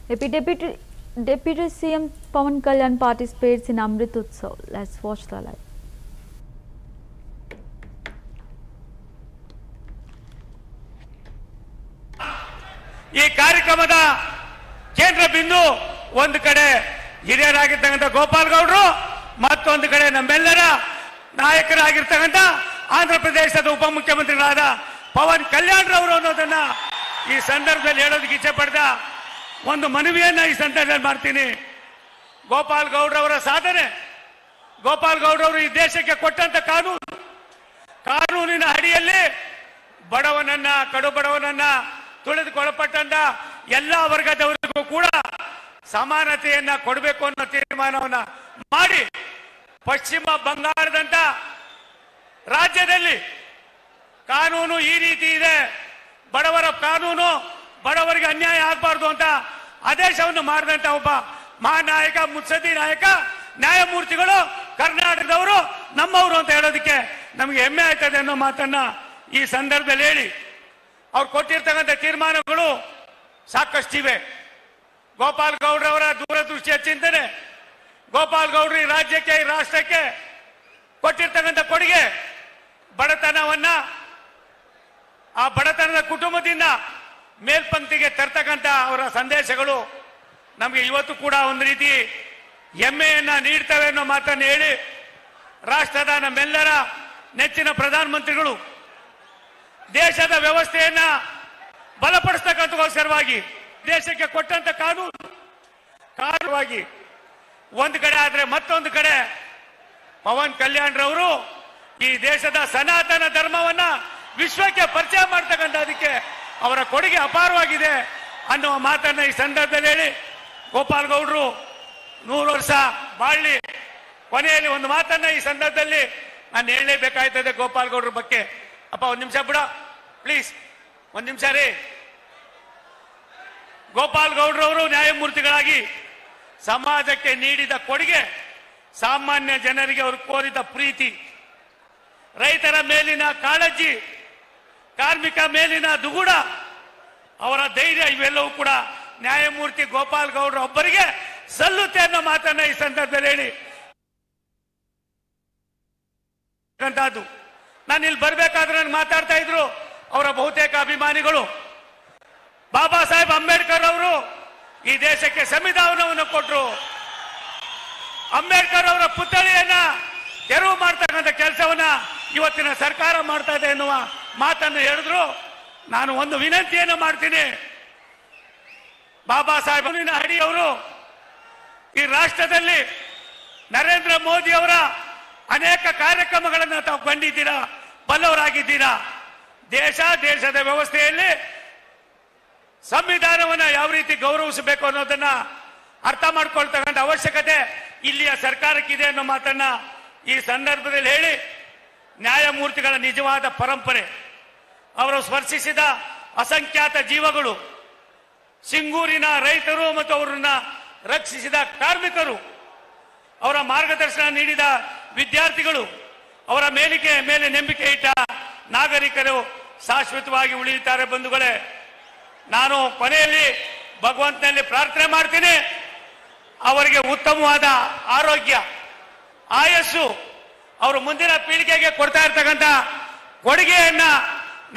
Deputy CM Pawan Kalyan participates in Amrit Utsav. Let's watch the live. ಈ ಕಾರ್ಯಕ್ರಮದ ಕೇಂದ್ರ ಬಿಂದು ಒಂದು ಕಡೆ ಹಿರಿಯರಾಗಿರ್ತಕ್ಕಂಥ ಗೋಪಾಲ್ ಗೌಡರು, ಮತ್ತೊಂದು ಕಡೆ ನಮ್ಮೆಲ್ಲರ ನಾಯಕರಾಗಿರ್ತಕ್ಕಂಥ ಆಂಧ್ರ ಪ್ರದೇಶದ ಉಪಮುಖ್ಯಮಂತ್ರಿಗಳಾದ ಪವನ್ ಕಲ್ಯಾಣ್ ರವರು ಅನ್ನೋದನ್ನ ಈ ಸಂದರ್ಭದಲ್ಲಿ ಹೇಳೋದಕ್ಕೆ ಇಚ್ಛೆ ಪಡೆದ ಒಂದು ಮನವಿಯನ್ನ ಈ ಸಂದರ್ಭದಲ್ಲಿ ಮಾಡ್ತೀನಿ. ಗೋಪಾಲ್ ಗೌಡ್ರವರ ಸಾಧನೆ, ಗೋಪಾಲ್ ಗೌಡ್ರವರು ಈ ದೇಶಕ್ಕೆ ಕೊಟ್ಟಂತ ಕಾನೂನಿನ ಅಡಿಯಲ್ಲಿ ಬಡವನನ್ನ, ಕಡು ಬಡವನನ್ನ, ತುಳಿದುಕೊಳ್ಳಲ್ಪಟ್ಟಂತ ಎಲ್ಲ ವರ್ಗದವರಿಗೂ ಕೂಡ ಸಮಾನತೆಯನ್ನ ಕೊಡಬೇಕು ಅನ್ನೋ ತೀರ್ಮಾನವನ್ನ ಮಾಡಿ ಪಶ್ಚಿಮ ಬಂಗಾಳದಂತ ರಾಜ್ಯದಲ್ಲಿ ಕಾನೂನು ಈ ರೀತಿ ಇದೆ, ಬಡವರ ಕಾನೂನು, ಬಡವರಿಗೆ ಅನ್ಯಾಯ ಆಗಬಾರ್ದು ಅಂತ ಆದೇಶವನ್ನು ಮಾಡಿದಂತ ಒಬ್ಬ ಮಹಾನಾಯಕ, ಮುತ್ಸದ್ದಿ ನಾಯಕ, ನ್ಯಾಯಮೂರ್ತಿಗಳು ಕರ್ನಾಟಕದವರು, ನಮ್ಮವರು ಅಂತ ಹೇಳೋದಕ್ಕೆ ನಮಗೆ ಹೆಮ್ಮೆ ಆಯ್ತದೆ ಅನ್ನೋ ಮಾತನ್ನ ಈ ಸಂದರ್ಭದಲ್ಲಿ ಹೇಳಿ, ಅವ್ರು ಕೊಟ್ಟಿರ್ತಕ್ಕಂಥ ತೀರ್ಮಾನಗಳು ಸಾಕಷ್ಟಿವೆ. ಗೋಪಾಲ್ ಗೌಡ್ರವರ ದೂರದೃಷ್ಟಿಯ ಚಿಂತನೆ, ಗೋಪಾಲ್ ಗೌಡ್ರು ಈ ರಾಜ್ಯಕ್ಕೆ, ಈ ರಾಷ್ಟ್ರಕ್ಕೆ ಕೊಟ್ಟಿರ್ತಕ್ಕಂಥ ಕೊಡುಗೆ, ಬಡತನವನ್ನ ಆ ಬಡತನದ ಕುಟುಂಬದಿಂದ ಮೇಲ್ಪಂಕ್ತಿಗೆ ತರ್ತಕ್ಕಂಥ ಅವರ ಸಂದೇಶಗಳು ನಮಗೆ ಇವತ್ತು ಕೂಡ ಒಂದು ರೀತಿ ಹೆಮ್ಮೆಯನ್ನ ನೀಡ್ತವೆ ಅನ್ನೋ ಮಾತನ್ನು ಹೇಳಿ, ರಾಷ್ಟ್ರದ ನಮ್ಮೆಲ್ಲರ ನೆಚ್ಚಿನ ಪ್ರಧಾನಮಂತ್ರಿಗಳು ದೇಶದ ವ್ಯವಸ್ಥೆಯನ್ನ ಬಲಪಡಿಸತಕ್ಕಂಥಗೋಸ್ಕರವಾಗಿ ದೇಶಕ್ಕೆ ಕೊಟ್ಟಂತ ಕಾನೂನುವಾಗಿ ಒಂದು ಕಡೆ ಆದ್ರೆ ಮತ್ತೊಂದು ಕಡೆ ಪವನ್ ಕಲ್ಯಾಣ್ ರವರು ಈ ದೇಶದ ಸನಾತನ ಧರ್ಮವನ್ನ ವಿಶ್ವಕ್ಕೆ ಪರಿಚಯ ಮಾಡ್ತಕ್ಕಂಥದಕ್ಕೆ ಅವರ ಕೊಡುಗೆ ಅಪಾರವಾಗಿದೆ ಅನ್ನುವ ಮಾತನ್ನ ಈ ಸಂದರ್ಭದಲ್ಲಿ ಹೇಳಿ, ಗೋಪಾಲ್ ಗೌಡ್ರು 100 ವರ್ಷ ಬಾಳ್ಲಿ. ಕೊನೆಯಲ್ಲಿ ಒಂದು ಮಾತನ್ನ ಈ ಸಂದರ್ಭದಲ್ಲಿ ನಾನು ಹೇಳಲೇಬೇಕಾಯ್ತದೆ ಗೋಪಾಲ್ ಗೌಡ್ರ ಬಗ್ಗೆ. ಅಪ್ಪ ಒಂದ್ ನಿಮಿಷ ಬಿಡ ಪ್ಲೀಸ್, ಒಂದ್ ನಿಮಿಷ ರೀ. ಗೋಪಾಲ್ ಗೌಡ್ರವರು ನ್ಯಾಯಮೂರ್ತಿಗಳಾಗಿ ಸಮಾಜಕ್ಕೆ ನೀಡಿದ ಕೊಡುಗೆ, ಸಾಮಾನ್ಯ ಜನರಿಗೆ ಅವರು ಕೋರಿದ ಪ್ರೀತಿ, ರೈತರ ಮೇಲಿನ ಕಾಳಜಿ, ಕಾರ್ಮಿಕ ಮೇಲಿನ ದುಗುಡ, ಅವರ ಧೈರ್ಯ, ಇವೆಲ್ಲವೂ ಕೂಡ ನ್ಯಾಯಮೂರ್ತಿ ಗೋಪಾಲ್ ಗೌಡ್ರ ಒಬ್ಬರಿಗೆ ಸಲ್ಲುತ್ತೆ ಅನ್ನೋ ಮಾತನ್ನ ಈ ಸಂದರ್ಭದಲ್ಲಿ ಹೇಳಿ, ನಾನು ಇಲ್ಲಿ ಬರ್ಬೇಕಾದ್ರೆ ನನಗೆ ಮಾತಾಡ್ತಾ ಇದ್ರು ಅವರ ಬಹುತೇಕ ಅಭಿಮಾನಿಗಳು. ಬಾಬಾ ಸಾಹೇಬ್ ಅಂಬೇಡ್ಕರ್ ಅವರು ಈ ದೇಶಕ್ಕೆ ಸಂವಿಧಾನವನ್ನು ಕೊಟ್ಟರು, ಅಂಬೇಡ್ಕರ್ ಅವರ ಪುತ್ಥಳಿಯನ್ನ ತೆರವು ಮಾಡ್ತಕ್ಕಂಥ ಕೆಲಸವನ್ನ ಇವತ್ತಿನ ಸರ್ಕಾರ ಮಾಡ್ತಾ ಇದೆ ಎನ್ನುವ ಮಾತನ್ನು ಹೇಳಿದ್ರು. ನಾನು ಒಂದು ವಿನಂತಿಯನ್ನು ಮಾಡ್ತೀನಿ, ಬಾಬಾ ಸಾಹೇಬ್ ಅಡಿಯವರು ಈ ರಾಷ್ಟ್ರದಲ್ಲಿ ನರೇಂದ್ರ ಮೋದಿ ಅವರ ಅನೇಕ ಕಾರ್ಯಕ್ರಮಗಳನ್ನು ತಾವು ಕಂಡಿದ್ದೀರಾ, ಬಲ್ಲವರಾಗಿದ್ದೀರಾ. ದೇಶದ ವ್ಯವಸ್ಥೆಯಲ್ಲಿ ಸಂವಿಧಾನವನ್ನ ಯಾವ ರೀತಿ ಗೌರವಿಸಬೇಕು ಅನ್ನೋದನ್ನ ಅರ್ಥ ಮಾಡ್ಕೊಳ್ತಕ್ಕಂಥ ಅವಶ್ಯಕತೆ ಇಲ್ಲಿಯ ಸರ್ಕಾರಕ್ಕಿದೆ ಅನ್ನೋ ಮಾತನ್ನ ಈ ಸಂದರ್ಭದಲ್ಲಿ ಹೇಳಿ, ನ್ಯಾಯಮೂರ್ತಿಗಳ ನಿಜವಾದ ಪರಂಪರೆ, ಅವರು ಸ್ಪರ್ಶಿಸಿದ ಅಸಂಖ್ಯಾತ ಜೀವಗಳು, ಸಿಂಗೂರಿನ ರೈತರು ಮತ್ತು ಅವರನ್ನ ರಕ್ಷಿಸಿದ ಕಾರ್ಮಿಕರು, ಅವರ ಮಾರ್ಗದರ್ಶನ ನೀಡಿದ ವಿದ್ಯಾರ್ಥಿಗಳು, ಅವರ ಮೇಲೆ ನಂಬಿಕೆ ಇಟ್ಟ ನಾಗರಿಕರು ಶಾಶ್ವತವಾಗಿ ಉಳಿಯುತ್ತಾರೆ. ಬಂಧುಗಳೇ, ನಾನು ಕೊನೆಯಲ್ಲಿ ಭಗವಂತನಲ್ಲಿ ಪ್ರಾರ್ಥನೆ ಮಾಡ್ತೀನಿ, ಅವರಿಗೆ ಉತ್ತಮವಾದ ಆರೋಗ್ಯ, ಆಯಸ್ಸು, ಅವರು ಮುಂದಿನ ಪೀಳಿಗೆಗೆ ಕೊಡ್ತಾ ಇರ್ತಕ್ಕಂಥ ಕೊಡುಗೆಯನ್ನ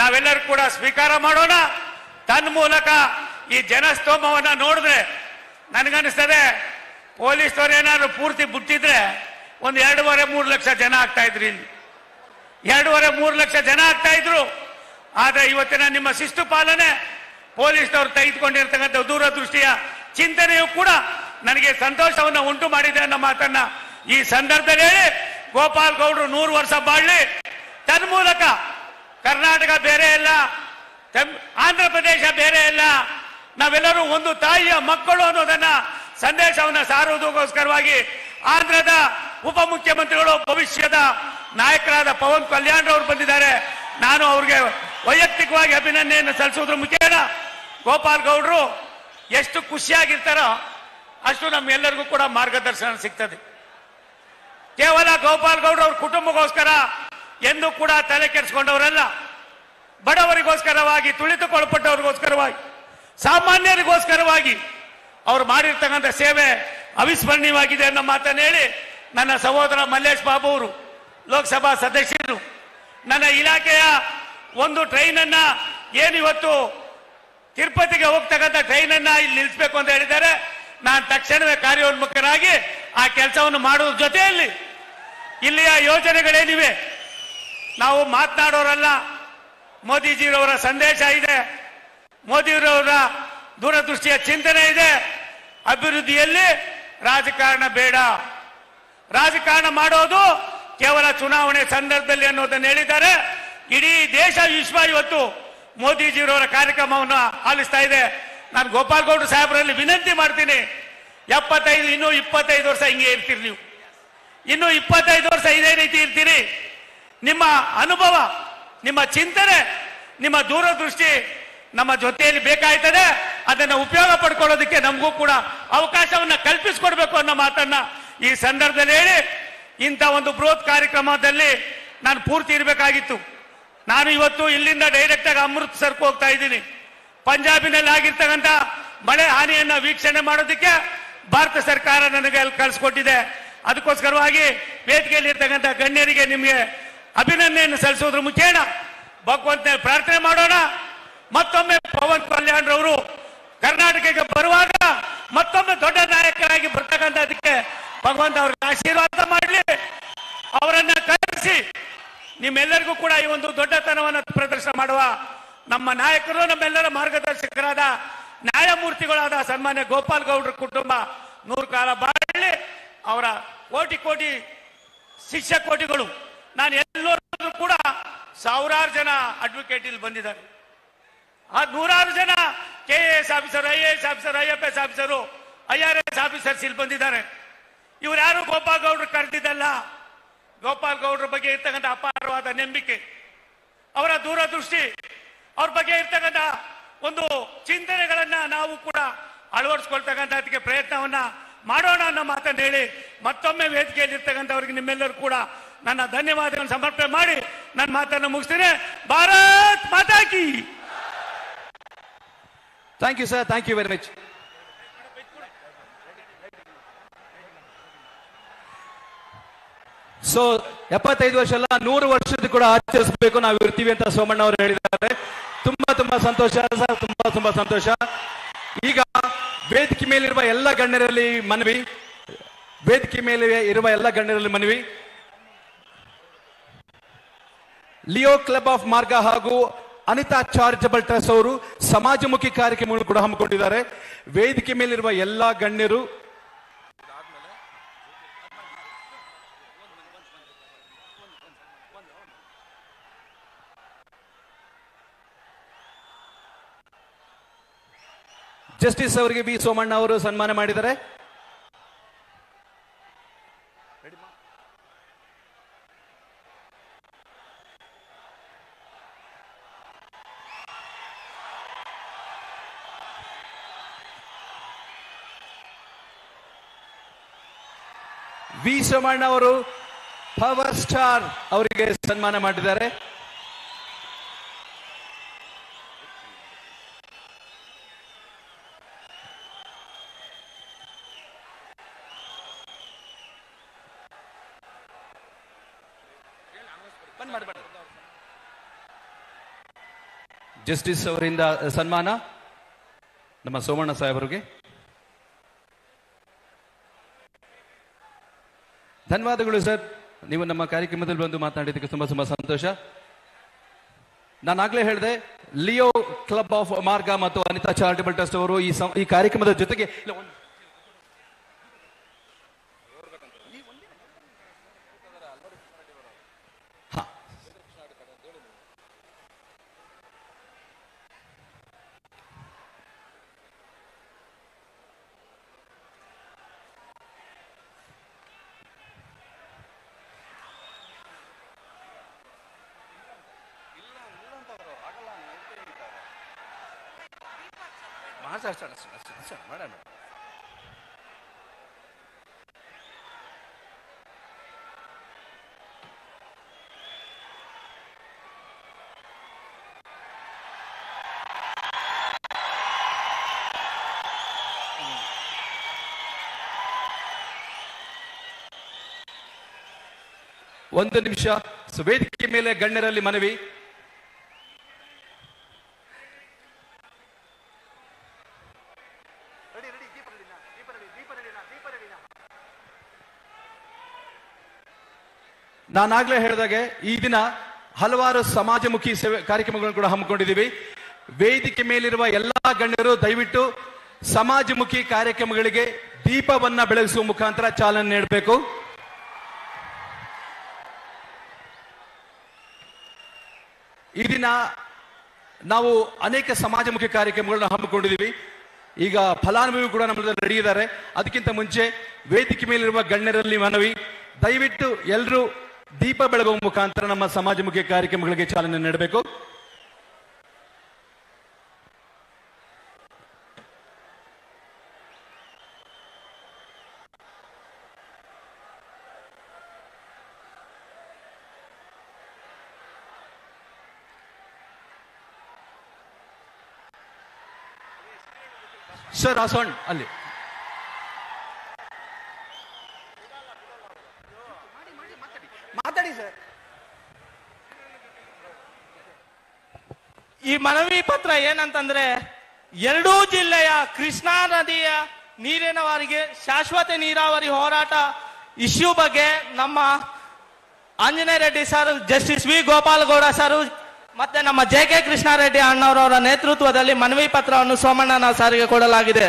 ನಾವೆಲ್ಲರೂ ಕೂಡ ಸ್ವೀಕಾರ ಮಾಡೋಣ. ತನ್ಮೂಲಕ ಈ ಜನಸ್ತೋಮವನ್ನ ನೋಡಿದ್ರೆ ನನಗನ್ನಿಸ್ತದೆ, ಪೊಲೀಸ್ನವ್ರು ಏನಾದ್ರು ಪೂರ್ತಿ ಬಿಟ್ಟಿದ್ರೆ ಒಂದು 2.5-3 ಲಕ್ಷ ಜನ ಆಗ್ತಾ ಇದ್ರು. ಇಲ್ಲಿ 2.5-3 ಲಕ್ಷ ಜನ ಆಗ್ತಾ ಇದ್ರು. ಆದ್ರೆ ಇವತ್ತಿನ ನಿಮ್ಮ ಶಿಸ್ತು ಪಾಲನೆ, ಪೊಲೀಸ್ನವರು ತೆಗೆದುಕೊಂಡಿರ್ತಕ್ಕಂಥ ದೂರದೃಷ್ಟಿಯ ಚಿಂತನೆಯು ಕೂಡ ನನಗೆ ಸಂತೋಷವನ್ನು ಉಂಟು ಮಾಡಿದೆ ಅನ್ನೋ ಮಾತನ್ನ ಈ ಸಂದರ್ಭದಲ್ಲಿ ಹೇಳಿ, ಗೋಪಾಲ್ ಗೌಡ್ರು 100 ವರ್ಷ ಬಾಳ್ಲಿ. ತನ್ಮೂಲಕ ಕರ್ನಾಟಕ ಬೇರೆ ಇಲ್ಲ, ಆಂಧ್ರ ಪ್ರದೇಶ ಬೇರೆ ಇಲ್ಲ, ನಾವೆಲ್ಲರೂ ಒಂದು ತಾಯಿಯ ಮಕ್ಕಳು ಅನ್ನೋದನ್ನ ಸಂದೇಶವನ್ನ ಸಾರುವುದಕ್ಕೋಸ್ಕರವಾಗಿ ಆಂಧ್ರದ ಉಪಮುಖ್ಯಮಂತ್ರಿಗಳು, ಭವಿಷ್ಯದ ನಾಯಕರಾದ ಪವನ್ ಕಲ್ಯಾಣ್ ಅವರು ಬಂದಿದ್ದಾರೆ. ನಾನು ಅವ್ರಿಗೆ ವೈಯಕ್ತಿಕವಾಗಿ ಅಭಿನಂದನೆಯನ್ನು ಸಲ್ಲಿಸುವುದ್ರ ಮುಖೇನ ಗೋಪಾಲ್ ಗೌಡ್ರು ಎಷ್ಟು ಖುಷಿಯಾಗಿರ್ತಾರೋ ಅಷ್ಟು ನಮ್ಮೆಲ್ಲರಿಗೂ ಕೂಡ ಮಾರ್ಗದರ್ಶನ ಸಿಗ್ತದೆ. ಕೇವಲ ಗೋಪಾಲ್ ಗೌಡ್ರು ಅವ್ರ ಕುಟುಂಬಕ್ಕೋಸ್ಕರ ಎಂದೂ ಕೂಡ ತಲೆ ಕೆಡಿಸ್ಕೊಂಡವರಲ್ಲ, ಬಡವರಿಗೋಸ್ಕರವಾಗಿ, ತುಳಿತುಕೊಳಪಟ್ಟವರಿಗೋಸ್ಕರವಾಗಿ, ಸಾಮಾನ್ಯರಿಗೋಸ್ಕರವಾಗಿ ಅವರು ಮಾಡಿರ್ತಕ್ಕಂಥ ಸೇವೆ ಅವಿಸ್ಮರಣೀಯವಾಗಿದೆ ಅನ್ನೋ ಮಾತನ್ನು ಹೇಳಿ ನನ್ನ ಸಹೋದರ ಮಲ್ಲೇಶ್ ಬಾಬು ಅವರು ಲೋಕಸಭಾ ಸದಸ್ಯರು ನನ್ನ ಇಲಾಖೆಯ ಒಂದು ಟ್ರೈನ್ ಅನ್ನ ಏನಿವತ್ತು ತಿರುಪತಿಗೆ ಹೋಗ್ತಕ್ಕಂಥ ಟ್ರೈನ್ ಅನ್ನ ಇಲ್ಲಿ ನಿಲ್ಲಿಸಬೇಕು ಅಂತ ಹೇಳಿದ್ದಾರೆ. ನಾನು ತಕ್ಷಣವೇ ಕಾರ್ಯೋನ್ಮುಖನಾಗಿ ಆ ಕೆಲಸವನ್ನು ಮಾಡುವ ಜೊತೆಯಲ್ಲಿ ಇಲ್ಲಿಯ ಯೋಜನೆಗಳೇನಿವೆ ನಾವು ಮಾತನಾಡೋರಲ್ಲ. ಮೋದಿಜಿರವರ ಸಂದೇಶ ಇದೆ, ಮೋದಿರವರ ದೂರದೃಷ್ಟಿಯ ಚಿಂತನೆ ಇದೆ. ಅಭಿವೃದ್ಧಿಯಲ್ಲಿ ರಾಜಕಾರಣ ಬೇಡ, ರಾಜಕಾರಣ ಮಾಡೋದು ಕೇವಲ ಚುನಾವಣೆ ಸಂದರ್ಭದಲ್ಲಿ ಅನ್ನೋದನ್ನು ಹೇಳಿದ್ದಾರೆ. ಇಡೀ ದೇಶ ವಿಶ್ವ ಇವತ್ತು ಮೋದಿಜಿರವರ ಕಾರ್ಯಕ್ರಮವನ್ನು ಆಲಿಸ್ತಾ ಇದೆ. ನಾನು ಗೋಪಾಲ್ ಗೌಡ್ರು ಸಾಹೇಬರಲ್ಲಿ ವಿನಂತಿ ಮಾಡ್ತೀನಿ, 75 ಇನ್ನೂ 25 ವರ್ಷ ಹಿಂಗೆ ಇರ್ತೀರಿ ನೀವು, ಇನ್ನು 25 ವರ್ಷ ಇದೇ ರೀತಿ ಇರ್ತೀರಿ. ನಿಮ್ಮ ಅನುಭವ, ನಿಮ್ಮ ಚಿಂತನೆ, ನಿಮ್ಮ ದೂರದೃಷ್ಟಿ ನಮ್ಮ ಜೊತೆಯಲ್ಲಿ ಬೇಕಾಯ್ತದೆ. ಅದನ್ನು ಉಪಯೋಗ ಪಡ್ಕೊಳ್ಳೋದಕ್ಕೆ ನಮಗೂ ಕೂಡ ಅವಕಾಶವನ್ನ ಕಲ್ಪಿಸಿಕೊಡ್ಬೇಕು ಅನ್ನೋ ಮಾತನ್ನ ಈ ಸಂದರ್ಭದಲ್ಲಿ ಹೇಳಿ, ಇಂಥ ಒಂದು ಬೃಹತ್ ಕಾರ್ಯಕ್ರಮದಲ್ಲಿ ನಾನು ಪೂರ್ತಿ ಇರಬೇಕಾಗಿತ್ತು. ನಾನು ಇವತ್ತು ಇಲ್ಲಿಂದ ಡೈರೆಕ್ಟ್ ಆಗಿ ಅಮೃತ್ಸರ್ಗೆ ಹೋಗ್ತಾ ಇದ್ದೀನಿ. ಪಂಜಾಬಿನಲ್ಲಿ ಆಗಿರ್ತಕ್ಕಂಥ ಮಳೆ ಹಾನಿಯನ್ನ ವೀಕ್ಷಣೆ ಮಾಡೋದಕ್ಕೆ ಭಾರತ ಸರ್ಕಾರ ನನಗೆ ಅಲ್ಲಿ ಕಳಿಸ್ಕೊಟ್ಟಿದೆ. ಅದಕ್ಕೋಸ್ಕರವಾಗಿ ವೇದಿಕೆಯಲ್ಲಿ ಇರ್ತಕ್ಕಂಥ ಗಣ್ಯರಿಗೆ ನಿಮಗೆ ಅಭಿನಂದನೆಯನ್ನು ಸಲ್ಲಿಸೋದ್ರ ಮುಖೇನ ಭಗವಂತನ ಪ್ರಾರ್ಥನೆ ಮಾಡೋಣ. ಮತ್ತೊಮ್ಮೆ ಪವನ್ ಕಲ್ಯಾಣ್ ರವರು ಕರ್ನಾಟಕಕ್ಕೆ ಬರುವಾಗ ಮತ್ತೊಮ್ಮೆ ದೊಡ್ಡ ನಾಯಕರಾಗಿ ಬರ್ತಕ್ಕಂಥದಕ್ಕೆ ಭಗವಂತ ಅವ್ರಿಗೆ ಆಶೀರ್ವಾದ ಮಾಡಲಿ. ಅವರನ್ನ ಕರೆಸಿ ನಿಮ್ಮೆಲ್ಲರಿಗೂ ಕೂಡ ಈ ಒಂದು ದೊಡ್ಡತನವನ್ನು ಪ್ರದರ್ಶನ ಮಾಡುವ ನಮ್ಮ ನಾಯಕರು, ನಮ್ಮೆಲ್ಲರ ಮಾರ್ಗದರ್ಶಕರಾದ ನ್ಯಾಯಮೂರ್ತಿಗಳಾದ ಸನ್ಮಾನ್ಯ ಗೋಪಾಲ್ ಗೌಡ್ರ ಕುಟುಂಬ 100 ಕಾಲ ಬಾಳಲಿ. ಅವರ ಕೋಟಿ ಕೋಟಿ ಶಿಷ್ಯ ಕೋಟಿಗಳು. ನಾನು ಎಲ್ಲರೂ ಕೂಡ ಸಾವಿರಾರು ಜನ ಅಡ್ವೊಕೇಟ್ ಇಲ್ಲಿ ಬಂದಿದ್ದಾರೆ. ಆ ನೂರಾರು ಜನ KAS officer, IAS officer, IFS officer, IRS officers ಇಲ್ಲಿ ಬಂದಿದ್ದಾರೆ. ಇವ್ರು ಯಾರು ಗೋಪಾಲ್ ಗೌಡ್ರು ಕರೆದಿದ್ದಲ್ಲ. ಗೋಪಾಲ್ ಗೌಡ್ರ ಬಗ್ಗೆ ಇರ್ತಕ್ಕಂಥ ಅಪಾರವಾದ ನಂಬಿಕೆ, ಅವರ ದೂರದೃಷ್ಟಿ, ಅವ್ರ ಬಗ್ಗೆ ಇರ್ತಕ್ಕಂಥ ಒಂದು ಚಿಂತನೆಗಳನ್ನ ನಾವು ಕೂಡ ಅಳವಡಿಸ್ಕೊಳ್ತಕ್ಕಂಥದಕ್ಕೆ ಪ್ರಯತ್ನವನ್ನ ಮಾಡೋಣ ಅನ್ನೋ ಮಾತನ್ನು ಹೇಳಿ ಮತ್ತೊಮ್ಮೆ ವೇದಿಕೆಯಲ್ಲಿ ಇರ್ತಕ್ಕಂಥವ್ರಿಗೆ ನಿಮ್ಮೆಲ್ಲರೂ ಕೂಡ ನನ್ನ ಧನ್ಯವಾದಗಳನ್ನು ಸಮರ್ಪಣೆ ಮಾಡಿ ನನ್ನ ಮಾತನ್ನು ಮುಗಿಸ್ತೇನೆ. ಭಾರತ್ ಮಾತಾ ಕಿ. Thank you sir, thank you very much. So 75 ವರ್ಷ ಅಲ್ಲ, 100 ವರ್ಷದ ಕೂಡ ಆಚರಿಸಬೇಕು, ನಾವು ಇರ್ತೀವಿ ಅಂತ ಸೋಮಣ್ಣ ಅವರು ಹೇಳಿದ್ದಾರೆ. ತುಂಬಾ ಸಂತೋಷ ಸರ್, ತುಂಬಾ ಸಂತೋಷ. ಈಗ ವೇದಿಕೆ ಮೇಲಿರುವ ಎಲ್ಲ ಗಣ್ಯರಲ್ಲಿ ಮನವಿ, ವೇದಿಕೆ ಮೇಲೆ ಇರುವ ಎಲ್ಲ ಗಣ್ಯರಲ್ಲಿ ಮನವಿ, ಲಿಯೋ ಕ್ಲಬ್ ಆಫ್ ಮಾರ್ಗ ಹಾಗೂ ಅನಿತಾ ಚಾರಿಟಬಲ್ ಟ್ರಸ್ಟ್ ಅವರು ಸಮಾಜಮುಖಿ ಕಾರ್ಯಕ್ರಮಗಳು ಕೂಡ ಹಮ್ಮಿಕೊಂಡಿದ್ದಾರೆ. ವೇದಿಕೆ ಮೇಲಿರುವ ಎಲ್ಲಾ ಗಣ್ಯರು ಜಸ್ಟಿಸ್ ಅವರಿಗೆ ಬಿ ಸೋಮಣ್ಣ ಅವರು ಸನ್ಮಾನ ಮಾಡಿದ್ದಾರೆ. ವಿ ಸೋಮಣ್ಣ ಅವರು ಪವರ್ ಸ್ಟಾರ್ ಅವರಿಗೆ ಸನ್ಮಾನ ಮಾಡಿದ್ದಾರೆ. ಜಸ್ಟಿಸ್ ಅವರಿಂದ ಸನ್ಮಾನ ನಮ್ಮ ಸೋಮಣ್ಣ ಸಾಹೇಬರಿಗೆ. ಧನ್ಯವಾದಗಳು ಸರ್, ನೀವು ನಮ್ಮ ಕಾರ್ಯಕ್ರಮದಲ್ಲಿ ಬಂದು ಮಾತನಾಡಿದ್ದಕ್ಕೆ ತುಂಬಾ ಸಂತೋಷ. ನಾನಾಗ್ಲೇ ಹೇಳಿದೆ, ಲಿಯೋ ಕ್ಲಬ್ ಆಫ್ ಮಾರ್ಗ ಮತ್ತು ಅನಿತಾ ಚಾರಿಟಬಲ್ ಟ್ರಸ್ಟ್ ಅವರು ಈ ಕಾರ್ಯಕ್ರಮದ ಜೊತೆಗೆ ಮಾಡೋಣ. ಒಂದು ನಿಮಿಷ. ವೇದಿಕೆ ಮೇಲೆ ಗಣ್ಯರಲ್ಲಿ ಮನವಿ. ನಾನಾಗ್ಲೇ ಹೇಳಿದಾಗೆ ಈ ದಿನ ಹಲವಾರು ಸಮಾಜಮುಖಿ ಸೇವೆ ಕಾರ್ಯಕ್ರಮಗಳನ್ನು ಕೂಡ ಹಮ್ಮಿಕೊಂಡಿದ್ದೀವಿ. ವೇದಿಕೆ ಮೇಲಿರುವ ಎಲ್ಲಾ ಗಣ್ಯರು ದಯವಿಟ್ಟು ಸಮಾಜಮುಖಿ ಕಾರ್ಯಕ್ರಮಗಳಿಗೆ ದೀಪವನ್ನ ಬೆಳಗಿಸುವ ಮುಖಾಂತರ ಚಾಲನೆ ನೀಡಬೇಕು. ಈ ದಿನ ನಾವು ಅನೇಕ ಸಮಾಜಮುಖಿ ಕಾರ್ಯಕ್ರಮಗಳನ್ನ ಹಮ್ಮಿಕೊಂಡಿದ್ದೀವಿ. ಈಗ ಫಲಾನುಭವಿ ಕೂಡ ನಮ್ಮಲ್ಲಿ ರೆಡಿ ಇದ್ದಾರೆ. ಅದಕ್ಕಿಂತ ಮುಂಚೆ ವೇದಿಕೆ ಮೇಲಿರುವ ಗಣ್ಯರಲ್ಲಿ ಮನವಿ, ದಯವಿಟ್ಟು ಎಲ್ಲರೂ ದೀಪ ಬೆಳಗುವ ಮುಖಾಂತರ ನಮ್ಮ ಸಮಾಜಮುಖಿ ಕಾರ್ಯಕ್ರಮಗಳಿಗೆ ಚಾಲನೆ ನೀಡಬೇಕು. ಸರ್ ಆಸೋಣ್ ಅಲ್ಲಿ ಮಾತಾಡಿ ಸರ್. ಈ ಮನವಿ ಪತ್ರ ಏನಂತಂದ್ರೆ, ಎರಡೂ ಜಿಲ್ಲೆಯ ಕೃಷ್ಣಾ ನದಿಯ ನೀರಿನವರಿಗೆ ಶಾಶ್ವತ ನೀರಾವರಿ ಹೋರಾಟ ಇಶ್ಯೂ ಬಗ್ಗೆ ನಮ್ಮ Anjaneya Reddy sir, justice V Gopalagowda sir ಮತ್ತೆ ನಮ್ಮ JK ಕೃಷ್ಣಾರೆಡ್ಡಿ ಅಣ್ಣವರವರ ನೇತೃತ್ವದಲ್ಲಿ ಮನವಿ ಪತ್ರವನ್ನು ಸೋಮಣ್ಣ ಸಾರಿಗೆ ಕೊಡಲಾಗಿದೆ.